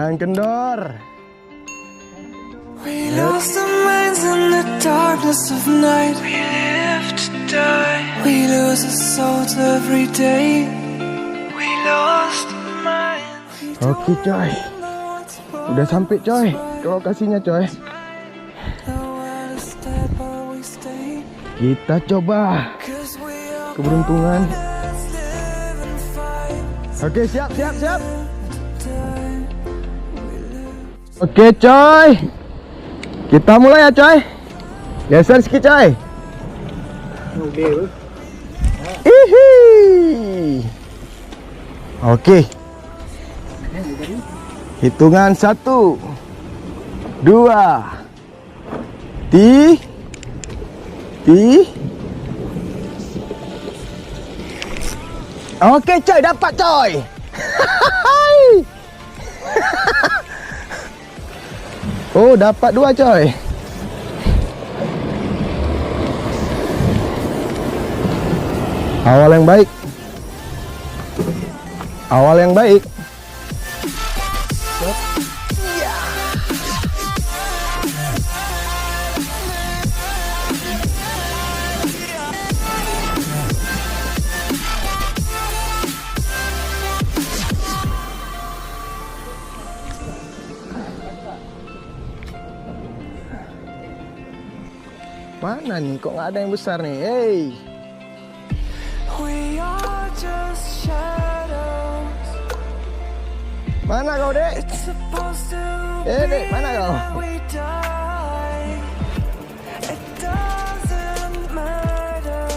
Jangan kendor. We lost our minds in the darkness of night. We live to die. We lose our souls every day. We lost our minds. Oke coy, udah sampai coy ke lokasinya coy. Kita coba keberuntungan. Oke, siap. Oke coy, kita mulai ya coy. Geser sedikit coy. Ihi. Oke. Hitungan 1, 2, 3. Oke coy, dapat coy. Oh, dapat 2 coy. Awal yang baik. Mana nih? Kok nggak ada yang besar nih? Hey. We are just shadows. Mana kau, Dek? It's supposed to Dek, mana kau? we die. It doesn't matter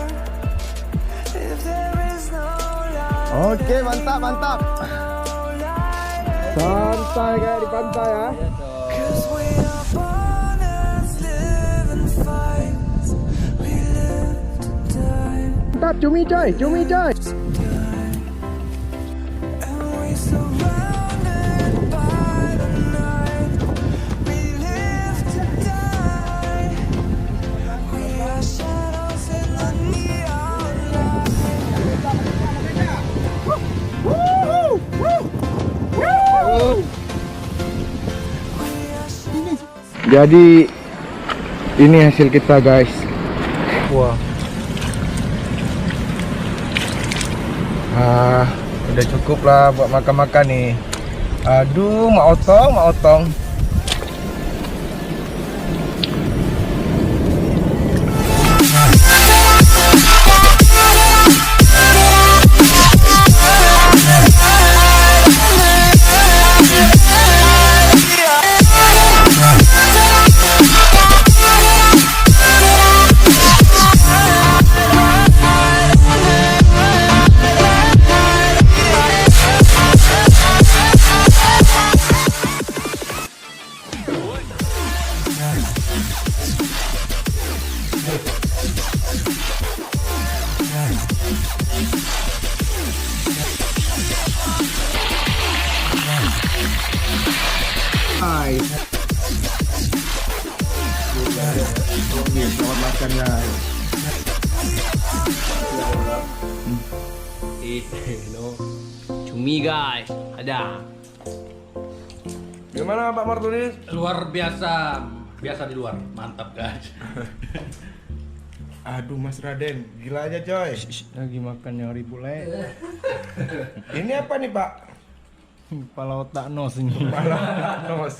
if there is no light. Oke, mantap. Santai kayak di pantai ya. 'Cause we are born as living fights. We live to die. Mantap, cumi coy. And we surrounded by the night. We live to die. We are shadows in the neon light. Jadi ini hasil kita guys. Wah. Udah cukup lah buat makan-makan nih. Aduh, mak otong. Hai. Selamat makan guys. Cumi guys, ada. Gimana Pak Martunis? Luar biasa di luar, mantap guys. Aduh Mas Raden, gila aja coy. Lagi makan nyari bule. Ini apa nih Pak? Kepala otak nos ini. Kepala otak nos.